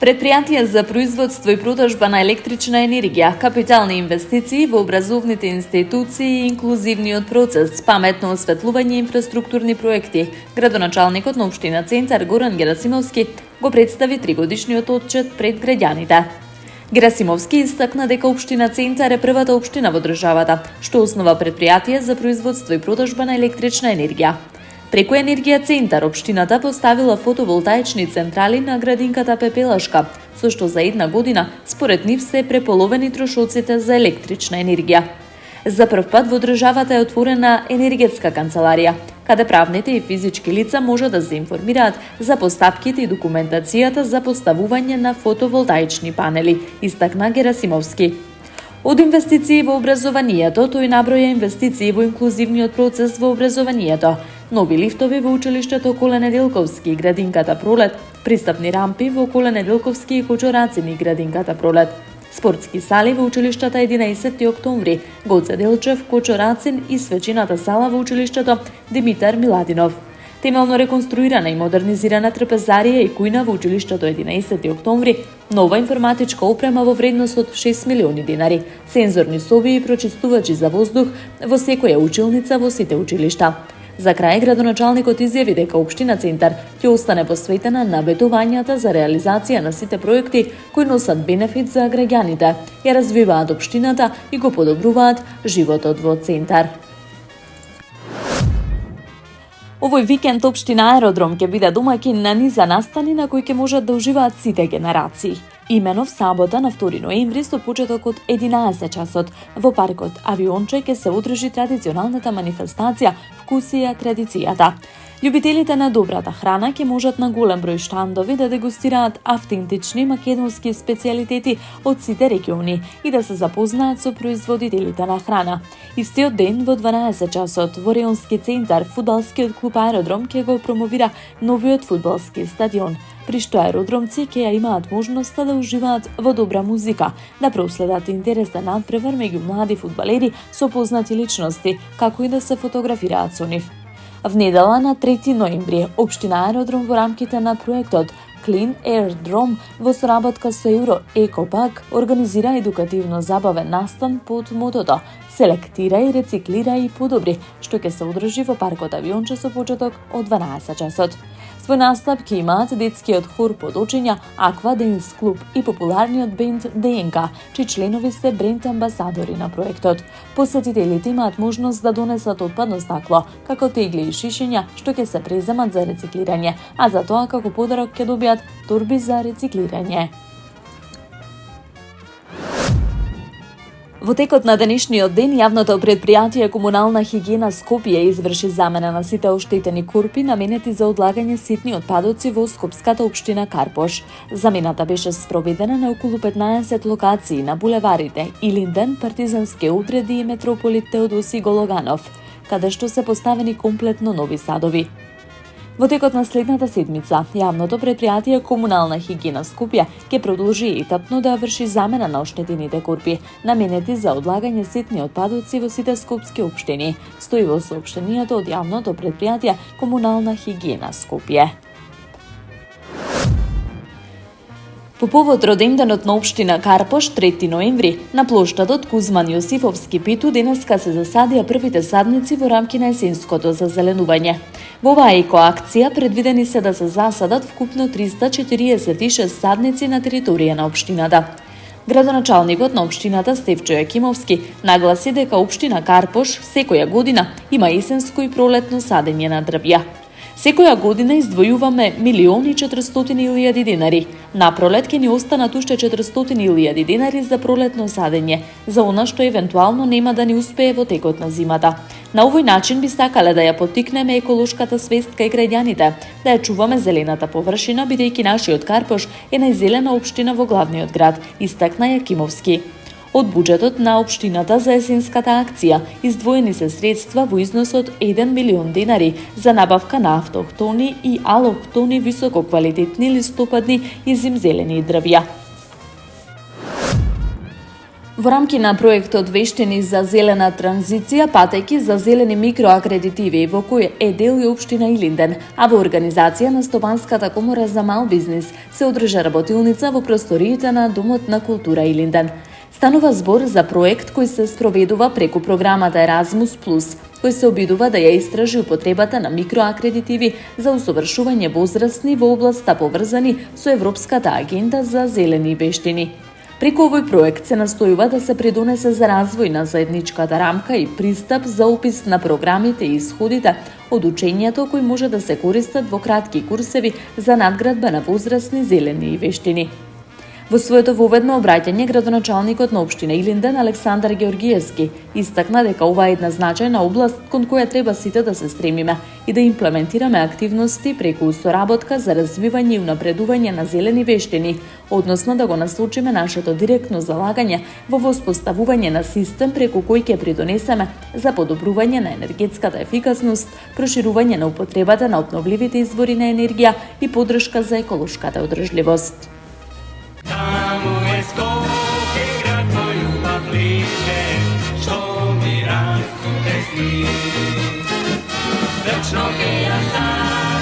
Предпријатија за производство и продажба на електрична енергија, капитални инвестиции во образовните институции и инклузивниот процес, паметно осветлување и инфраструктурни проекти. Градоначалникот на општина Центар Горан Герасимовски го представи тригодишниот отчет пред граѓаните. Герасимовски истакна дека општина Центар е првата општина во државата што основа предпријатие за производство и продажба на електрична енергија. Преку Енергија Центар, општината поставила фотоволтаични централи на градинката Пепелашка, со што за една година, според нив, се преполовени трошоците за електрична енергија. За прв пат во државата е отворена енергетска канцеларија, каде правните и физички лица може да се информираат за постапките и документацијата за поставување на фотоволтаични панели, истакна Герасимовски. Од инвестиции во образованието, тој наброја инвестиции во инклузивниот процес во образованието, нови лифтови во училиштето Коле Неделковски и градинката Пролет, пристапни рампи во Коле Неделковски и Кочорацин и градинката Пролет, спортски сали во училиштата 11 октомври, Гоце Делчев, Кочорацин и свечината сала во училиштето Димитар Миладинов. Темелно реконструирана и модернизирана трпезарија и кујна во училиштето 11 октомври, нова информатичка опрема во вредност од 6 милиони динари, сензорни соби и прочистувачи за воздух во секоја училница во сите училишта. За крај, градоначалникот изјави дека општина Центар ќе остане посветена на ветувањата за реализација на сите проекти кои носат бенефит за граѓаните, ја развиваат општината и го подобруваат животот во Центар. Овој викенд општина Аеродром ќе биде домаќин на низа настани на кои ќе можат да уживаат сите генерации. Имено в сабота на 2 ноември со почеток од 11 часот во паркот Авионче ќе се одржи традиционалната манифестација Вкусија традицијата. Љубителите на добрата храна ќе можат на голем број штандови да дегустираат автентични македонски специјалитети од сите региони и да се запознаат со производителите на храна. Истиот ден во 12 часот во Реонски центар фудбалскиот клуб Аеродром ќе го промовира новиот фудбалски стадион, при што аеродромци ќе ја имаат можноста да уживаат во добра музика, да проследат интересен надпревар меѓу млади фудбалери со познати личности, како и да се фотографираат со нив. В недела на 3 ноември, општина Аеродром во рамките на проектот Clean Air Drome во соработка со Euro Екопак организира едукативно забавен настан под мотото Селектирај, рециклирај и подобри, што ќе се одржи во паркот Авионче со почеток од 12 часот. Свој настап ќе имаат детскиот хор Подочиња, Аква Денс клуб и популарниот бенд ДНК, чии членови се бренд амбасадори на проектот. Посетителите имаат можност да донесат отпадно стакло, како тегли и шишиња, што ќе се преземат за рециклирање, а за тоа како подарок ќе добијат торби за рециклирање. Во текот на денешниот ден, јавното предпријатие Комунална хигиена Скопје изврши замена на сите оштетени корпи наменети за одлагање ситни отпадоци во скопската општина Карпош. Замената беше спроведена на околу 15 локации на булеварите Илинден, Партизански одреди и Метрополит Теодоси Гологанов, каде што се поставени комплетно нови садови. Во текот на следната седмица, јавното предпријатие Комунална хигиена Скопје ќе продолжи етапно да врши замена на оштетените корпи, наменети за одлагање ситни отпадоци во сите скопски општини, стои во соопштението од јавното предпријатие Комунална хигиена Скопје. По повод роденденот на општина Карпош 3 ноември, на плоштадот Кузман Јосифовски Питу денеска се засадија првите садници во рамки на есенското зазеленување. Во оваа екоакција предвидени се да се засадат вкупно 346 садници на територија на општината. Градоначалникот на општината Стефчо Јакимовски нагласи дека општина Карпош секоја година има есенско и пролетно садење на дрвја. Секоја година издвојуваме 1.400.000 динари. На пролет ќе ни останат уште 400.000 динари за пролетно садење, за она што евентуално нема да ни успее во текот на зимата. На овој начин би сакале да ја поттикнеме еколошката свест кај граѓаните, да ја чуваме зелената површина, бидејќи нашиот Карпош е најзелена општина во главниот град, истакна Јакимовски. Од буџетот на општината за есенската акција издвоени се средства во износ од 1 милион динари за набавка на автохтони и алохтони висококвалитетни листопадни и зимзелени дрвја. Во рамки на проектот Вештини за зелена транзиција, патејки за зелени микроакредитиви, во кој е дел и општина Илинден, а во организација на Стопанската комора за мал бизнис, се одржа работилница во просториите на Домот на култура Илинден. Станува збор за проект кој се спроведува преку програмата Erasmus+, кој се обидува да ја истражи употребата на микроакредитиви за усовршување возрастни во областа поврзани со Европската агенда за зелени вештини. Преку овој проект се настојува да се придонесе за развој на заедничката рамка и пристап за опис на програмите и исходите од учењето кои може да се користат во кратки курсеви за надградба на возрастни зелени вештини. Во своето воведно обраќање, градоначалникот на општина Илинден Александар Георгиевски истакна дека ова е една значајна област кон која треба сите да се стремиме и да имплементираме активности преку соработка за развивање и унапредување на зелени вештини, односно да го насочиме нашето директно залагање во воспоставување на систем преку кој ќе придонесеме за подобрување на енергетската ефикасност, проширување на употребата на обновливите извори на енергија и поддршка за еколошката одржливост. Tamo je Skopje, grad moj ljubav bliže, što mi rastu te sni. Večno ke ja sam